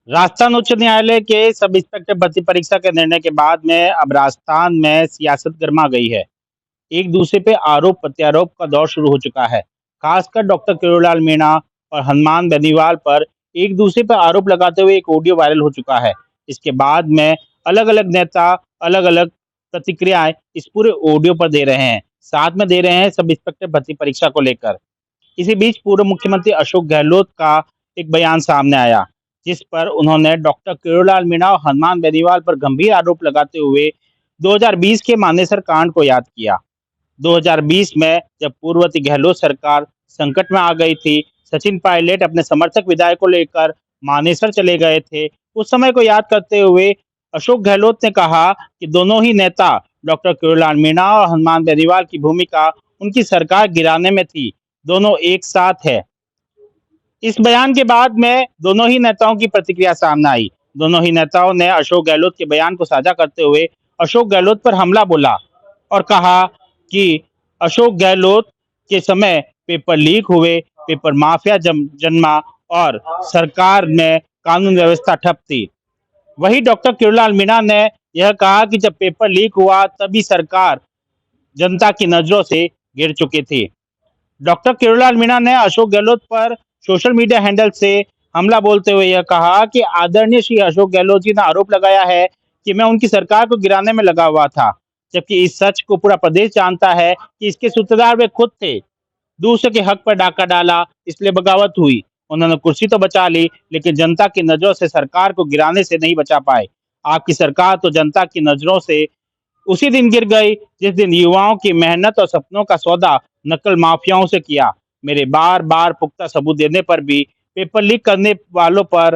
राजस्थान उच्च न्यायालय के सब इंस्पेक्टर भर्ती परीक्षा के निर्णय के बाद में अब राजस्थान में सियासत गर्मा गई है। एक दूसरे पे आरोप प्रत्यारोप का दौर शुरू हो चुका है। खासकर डॉक्टर किरोड़लाल मीणा और हनुमान बेनीवाल पर एक दूसरे पर आरोप लगाते हुए एक ऑडियो वायरल हो चुका है। इसके बाद में अलग अलग नेता अलग अलग प्रतिक्रियाएं इस पूरे ऑडियो पर दे रहे हैं, साथ में दे रहे हैं सब इंस्पेक्टर भर्ती परीक्षा को लेकर। इसी बीच पूर्व मुख्यमंत्री अशोक गहलोत का एक बयान सामने आया, जिस पर उन्होंने डॉक्टर किरोड़लाल मीणा और हनुमान बेनीवाल पर गंभीर आरोप लगाते हुए 2020 के मानेसर कांड को याद किया। 2020 में जब पूर्ववर्ती गहलोत सरकार संकट में आ गई थी, सचिन पायलट अपने समर्थक विधायक को लेकर मानेसर चले गए थे। उस समय को याद करते हुए अशोक गहलोत ने कहा कि दोनों ही नेता डॉक्टर किरोड़लाल मीणा और हनुमान बेनीवाल की भूमिका उनकी सरकार गिराने में थी, दोनों एक साथ है। इस बयान के बाद में दोनों ही नेताओं की प्रतिक्रिया सामने आई। दोनों ही नेताओं ने अशोक गहलोत के बयान को साझा करते हुए अशोक गहलोत पर हमला बोला और कहा कि अशोक गहलोत के समय पेपर लीक हुए, पेपर माफिया जन्मा और सरकार में कानून व्यवस्था ठप थी। वहीं डॉक्टर किरोड़लाल मीणा ने यह कहा कि जब पेपर लीक हुआ तभी सरकार जनता की नजरों से गिर चुकी थी। डॉक्टर किरोड़लाल मीणा ने अशोक गहलोत पर सोशल मीडिया हैंडल से हमला बोलते हुए यह कहा कि आदरणीय श्री अशोक गहलोत जी ने आरोप लगाया है कि मैं उनकी सरकार को गिराने में लगा हुआ था, जबकि इस सच को पूरा प्रदेश जानता है कि इसके सूत्रधार वे खुद थे। दूसरे के हक पर डाका डाला, इसलिए बगावत हुई। उन्होंने कुर्सी तो बचा ली, लेकिन जनता की नजरों से सरकार को गिराने से नहीं बचा पाए। आपकी सरकार तो जनता की नजरों से उसी दिन गिर गई जिस दिन युवाओं की मेहनत और सपनों का सौदा नकल माफियाओं से किया। मेरे बार बार पुख्ता सबूत देने पर भी पेपर लीक करने वालों पर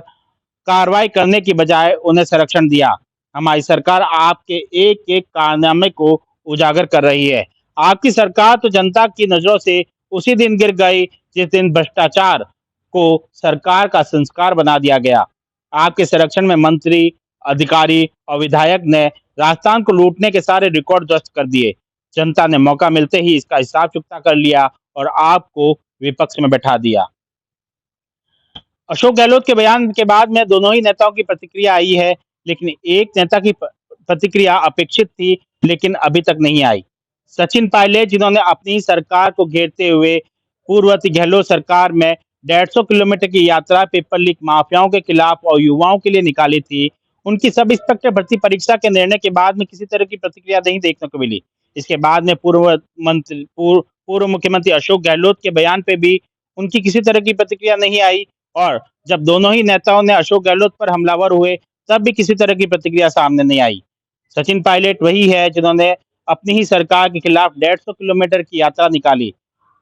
कार्रवाई करने की बजाय उन्हें संरक्षण दिया। हमारी सरकार आपके एक एक कारनामे को उजागर कर रही है। आपकी सरकार तो जनता की नजरों से उसी दिन गिर गई जिस दिन भ्रष्टाचार को सरकार का संस्कार बना दिया गया। आपके संरक्षण में मंत्री, अधिकारी और विधायक ने राजस्थान को लूटने के सारे रिकॉर्ड ध्वस्त कर दिए। जनता ने मौका मिलते ही इसका हिसाब चुकता कर लिया और आपको विपक्ष में बैठा दिया। अशोक गहलोत के बयान के बाद में दोनों ही नेताओं की प्रतिक्रिया आई है, लेकिन एक नेता की प्रतिक्रिया अपेक्षित थी, लेकिन अभी तक नहीं आई। सचिन पायलट, जिन्होंने अपनी सरकार को घेरते हुए पूर्ववर्ती गहलोत सरकार में 150 किलोमीटर की यात्रा पेपर लीक माफियाओं के खिलाफ और युवाओं के लिए निकाली थी, उनकी सब इंस्पेक्टर भर्ती परीक्षा के निर्णय के बाद में किसी तरह की प्रतिक्रिया नहीं देखने को मिली। इसके बाद में पूर्व मुख्यमंत्री अशोक गहलोत के बयान पे भी उनकी किसी तरह की प्रतिक्रिया नहीं आई और जब दोनों ही नेताओं ने अशोक गहलोत पर हमलावर हुए, तब भी किसी तरह की प्रतिक्रिया सामने नहीं आई। सचिन पायलट वही है जिन्होंने अपनी ही सरकार के खिलाफ 150 किलोमीटर की यात्रा निकाली।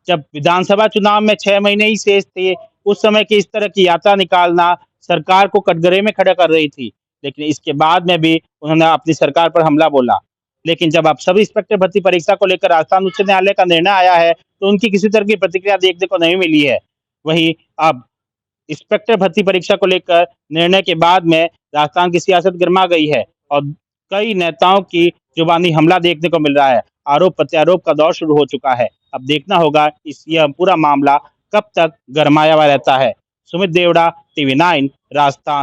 जब विधानसभा चुनाव में 6 महीने ही शेष थे, उस समय की इस तरह की यात्रा निकालना सरकार को कटघरे में खड़ा कर रही थी। लेकिन इसके बाद में भी उन्होंने अपनी सरकार पर हमला बोला। लेकिन जब अब सभी इंस्पेक्टर भर्ती परीक्षा को लेकर राजस्थान उच्च न्यायालय का निर्णय आया है, तो उनकी किसी तरह की प्रतिक्रिया देखने को नहीं मिली है। वहीं अब इंस्पेक्टर भर्ती परीक्षा को लेकर निर्णय के बाद में राजस्थान की सियासत गर्मा गई है और कई नेताओं की जुबानी हमला देखने को मिल रहा है। आरोप प्रत्यारोप का दौर शुरू हो चुका है। अब देखना होगा इस यह पूरा मामला कब तक गरमाया हुआ रहता है। सुमित देवड़ा, टीवी 9 राजस्थान।